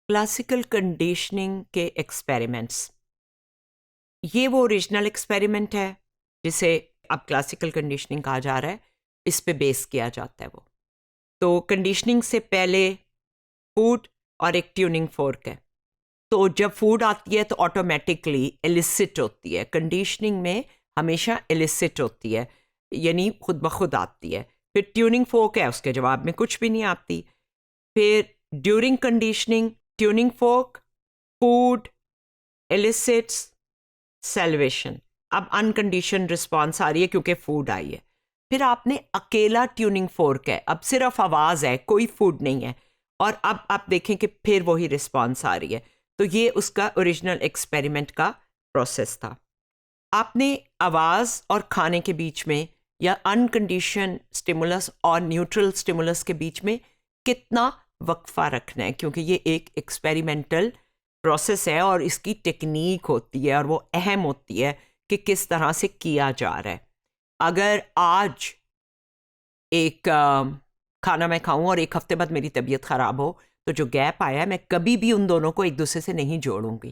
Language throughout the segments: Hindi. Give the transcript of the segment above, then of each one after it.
क्लासिकल कंडीशनिंग के एक्सपेरिमेंट्स, ये वो ओरिजिनल एक्सपेरिमेंट है जिसे अब क्लासिकल कंडीशनिंग कहा जा रहा है। इस पे बेस किया जाता है वो। तो कंडीशनिंग से पहले फूड और एक ट्यूनिंग फोर्क है। तो जब फूड आती है तो ऑटोमेटिकली एलिसिट होती है। कंडीशनिंग में हमेशा एलिसिट होती है, यानी खुद ब खुद आती है। फिर ट्यूनिंग फोर्क है, उसके जवाब में कुछ भी नहीं आती। फिर during conditioning tuning fork, food, एलिसिट्स, salvation. अब अनकंडीशन रिस्पॉन्स आ रही है क्योंकि फूड आई है। फिर आपने अकेला ट्यूनिंग फोर्क है, अब सिर्फ आवाज़ है, कोई फूड नहीं है, और अब आप देखें कि फिर वही रिस्पॉन्स आ रही है। तो ये उसका ओरिजिनल एक्सपेरिमेंट का प्रोसेस था। आपने आवाज़ और खाने के बीच में या अनकंडीशन स्टिमुलस और न्यूट्रल स्टिमुलस के बीच में कितना वक्फा रखना है, क्योंकि ये एक एक्सपेरिमेंटल प्रोसेस है और इसकी टेक्निक होती है और वो अहम होती है कि किस तरह से किया जा रहा है। अगर आज एक खाना मैं खाऊं और एक हफ्ते बाद मेरी तबीयत ख़राब हो, तो जो गैप आया है मैं कभी भी उन दोनों को एक दूसरे से नहीं जोड़ूंगी,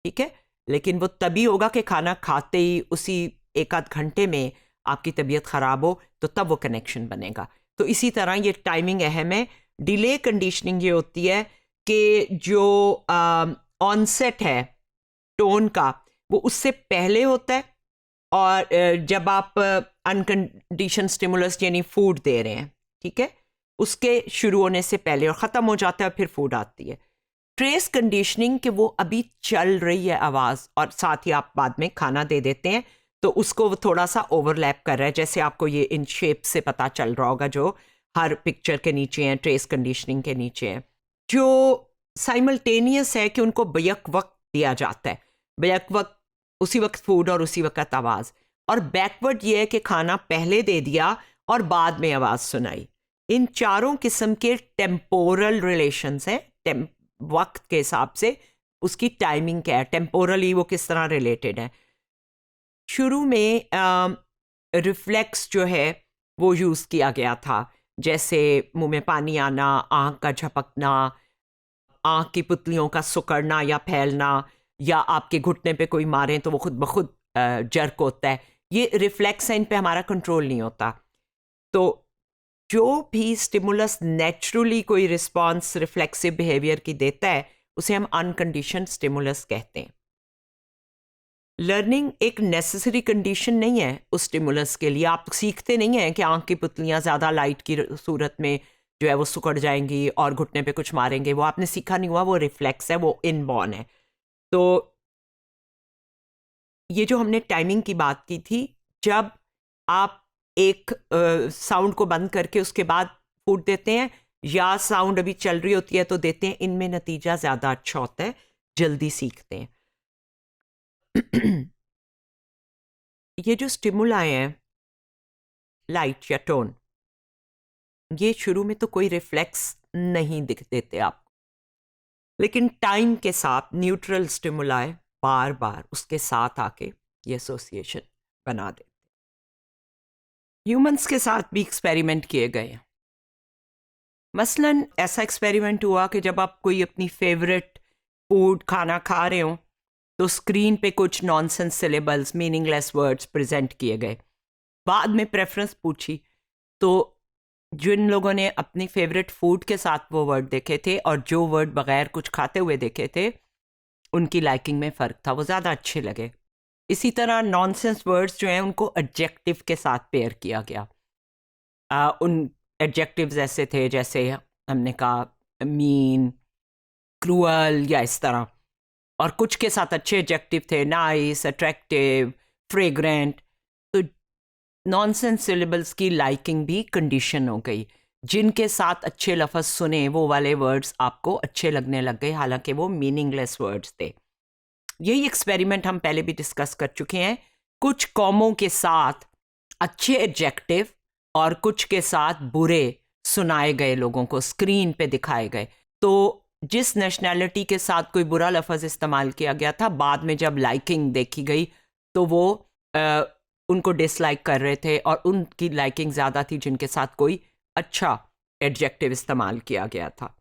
ठीक है। लेकिन वो तभी होगा कि खाना खाते ही उसी एक आध घंटे में आपकी तबीयत ख़राब हो, तो तब वो कनेक्शन बनेगा। तो इसी तरह ये टाइमिंग अहम है। डिले कंडीशनिंग ये होती है कि जो ऑनसेट है टोन का वो उससे पहले होता है, और जब आप अनकंडीशन स्टिमुलस यानी फूड दे रहे हैं, ठीक है, उसके शुरू होने से पहले और ख़त्म हो जाता है, फिर फूड आती है। ट्रेस कंडीशनिंग कि वो अभी चल रही है आवाज़ और साथ ही आप बाद में खाना दे देते हैं, तो उसको वो थोड़ा सा ओवरलैप कर रहा है। जैसे आपको ये इन शेप से पता चल रहा होगा जो हर पिक्चर के नीचे हैं, ट्रेस कंडीशनिंग के नीचे हैं। जो साइमल्टेनियस है कि उनको बैक वक्त दिया जाता है, बैक वक्त उसी वक्त फूड और उसी वक्त आवाज़। और बैकवर्ड ये है कि खाना पहले दे दिया और बाद में आवाज़ सुनाई। इन चारों किस्म के टेम्पोरल रिलेशंस हैं, वक्त के हिसाब से उसकी टाइमिंग क्या है, टेम्पोरली वो किस तरह रिलेटेड है। शुरू में रिफ्लेक्स जो है वो यूज़ किया गया था, जैसे मुंह में पानी आना, आँख का झपकना, आँख की पुतलियों का सिकुड़ना या फैलना, या आपके घुटने पे कोई मारे तो वो खुद ब खुद जर्क होता है। ये रिफ्लेक्स है, इन पे हमारा कंट्रोल नहीं होता। तो जो भी स्टिमुलस नेचुरली कोई रिस्पॉन्स रिफ्लेक्सिव बिहेवियर की देता है, उसे हम अनकंडीशन स्टिमुलस कहते हैं। लर्निंग एक नेसेसरी कंडीशन नहीं है उस स्टिमुलस के लिए। आप सीखते नहीं हैं कि आंख की पुतलियां ज़्यादा लाइट की सूरत में जो है वो सिकुड़ जाएंगी और घुटने पे कुछ मारेंगे, वो आपने सीखा नहीं हुआ, वो रिफ्लेक्स है, वो इनबॉर्न है। तो ये जो हमने टाइमिंग की बात की थी, जब आप एक साउंड को बंद करके उसके बाद फूड देते हैं या साउंड अभी चल रही होती है तो देते हैं, इनमें नतीजा ज़्यादा अच्छा होता है, जल्दी सीखते हैं। ये जो स्टिमुलाई हैं, लाइट या टोन, ये शुरू में तो कोई रिफ्लेक्स नहीं दिख देते आपको, लेकिन टाइम के साथ न्यूट्रल स्टिमुलाई बार बार उसके साथ आके ये एसोसिएशन बना देते। ह्यूमंस के साथ भी एक्सपेरिमेंट किए गए हैं। मसलन ऐसा एक्सपेरिमेंट हुआ कि जब आप कोई अपनी फेवरेट फूड खाना खा रहे हो, तो स्क्रीन पे कुछ nonsense syllables, meaningless words present किए गए। बाद में प्रेफरेंस पूछी, तो जिन लोगों ने अपनी फेवरेट फूड के साथ वो वर्ड देखे थे और जो वर्ड बगैर कुछ खाते हुए देखे थे, उनकी लाइकिंग में फ़र्क था, वो ज़्यादा अच्छे लगे। इसी तरह नॉनसेंस वर्ड्स जो हैं उनको एडजेक्टिव के साथ पेयर किया गया। उन एडजेक्टिव्स ऐसे थे जैसे हमने कहा मीन, क्रूअल या इस तरह, और कुछ के साथ अच्छे एडजेक्टिव थे, नाइस, अट्रैक्टिव, फ्रेग्रेंट। तो नॉनसेंस सिलेबल्स की लाइकिंग भी कंडीशन हो गई। जिनके साथ अच्छे लफ्ज़ सुने वो वाले वर्ड्स आपको अच्छे लगने लग गए, हालांकि वो मीनिंगलेस वर्ड्स थे। यही एक्सपेरिमेंट हम पहले भी डिस्कस कर चुके हैं। कुछ कौमों के साथ अच्छे एडजेक्टिव और कुछ के साथ बुरे सुनाए गए, लोगों को स्क्रीन पे दिखाए गए। तो जिस नेशनैलिटी के साथ कोई बुरा लफ्ज़ इस्तेमाल किया गया था, बाद में जब लाइकिंग देखी गई तो वो उनको डिसलाइक कर रहे थे, और उनकी लाइकिंग ज़्यादा थी जिनके साथ कोई अच्छा एडजेक्टिव इस्तेमाल किया गया था।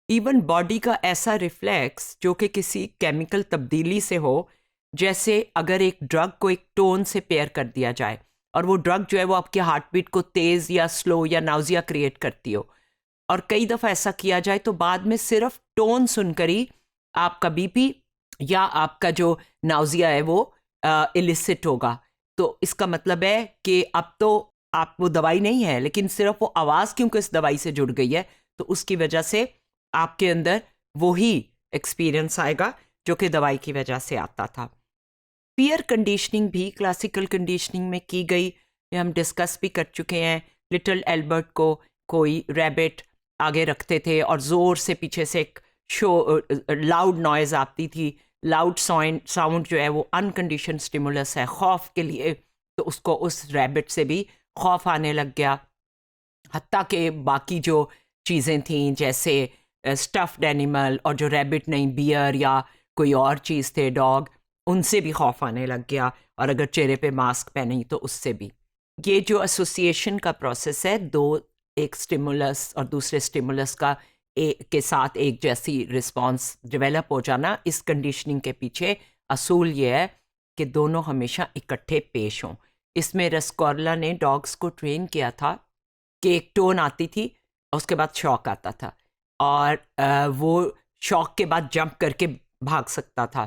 इवन बॉडी का ऐसा रिफ्लेक्स जो कि किसी केमिकल तब्दीली से हो, जैसे अगर एक ड्रग को एक टोन से पेयर कर दिया जाए और वो ड्रग जो है वो आपके हार्ट बीट को तेज़ या स्लो या नाउजिया क्रिएट करती हो, और कई दफ़ा ऐसा किया जाए तो बाद में सिर्फ टोन सुनकर ही आपका बीपी या आपका जो नाउजिया है वो इलिसिट होगा। तो इसका मतलब है कि अब तो आप वो दवाई नहीं है, लेकिन सिर्फ वो आवाज़ क्योंकि इस दवाई से जुड़ गई है तो उसकी वजह से आपके अंदर वही एक्सपीरियंस आएगा जो कि दवाई की वजह से आता था। पीयर कंडीशनिंग भी क्लासिकल कंडीशनिंग में की गई, ये हम डिस्कस भी कर चुके हैं। लिटिल एल्बर्ट को कोई रैबिट आगे रखते थे और ज़ोर से पीछे से एक लाउड नॉइज़ आती थी। लाउड साउंड जो है वो अनकंडीशन स्टिमुलस है खौफ के लिए, तो उसको उस रैबिट से भी खौफ आने लग गया। हत्ता के बाकी जो चीज़ें थीं जैसे स्टफ्ड एनिमल और जो रैबिट नहीं बियर या कोई और चीज़ थे डॉग, उनसे भी खौफ आने लग गया, और अगर चेहरे पे मास्क पहनी तो उससे भी। ये जो एसोसिएशन का प्रोसेस है, दो एक स्टिमुलस और दूसरे स्टिमुलस का के साथ एक जैसी रिस्पॉन्स डेवलप हो जाना, इस कंडीशनिंग के पीछे असूल ये है कि दोनों हमेशा इकट्ठे पेश हों। इसमें रस्कॉर्ला ने डॉग्स को ट्रेन किया था कि एक टोन आती थी और उसके बाद शॉक आता था, और वो शॉक के बाद जंप करके भाग सकता था।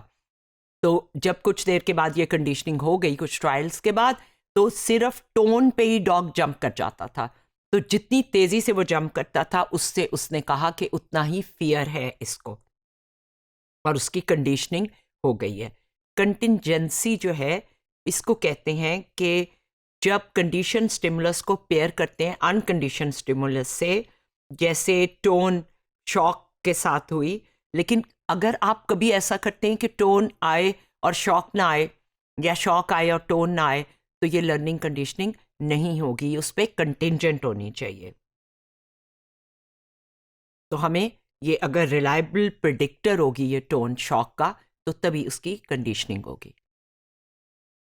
तो जब कुछ देर के बाद ये कंडीशनिंग हो गई, कुछ ट्रायल्स के बाद, तो सिर्फ टोन पे ही डॉग जंप कर जाता था। तो जितनी तेज़ी से वो जंप करता था उससे उसने कहा कि उतना ही फियर है इसको, और उसकी कंडीशनिंग हो गई है। कंटिंजेंसी जो है इसको कहते हैं कि जब कंडीशन स्टिमुलस को पेयर करते हैं अनकंडीशन स्टिमुलस से, जैसे टोन शॉक के साथ हुई, लेकिन अगर आप कभी ऐसा करते हैं कि टोन आए और शॉक ना आए, या शॉक आए और टोन ना आए, तो ये लर्निंग कंडीशनिंग नहीं होगी, उस पर कंटिंजेंट होनी चाहिए। तो हमें ये अगर रिलायबल प्रिडिक्टर होगी ये टोन शॉक का, तो तभी उसकी कंडीशनिंग होगी।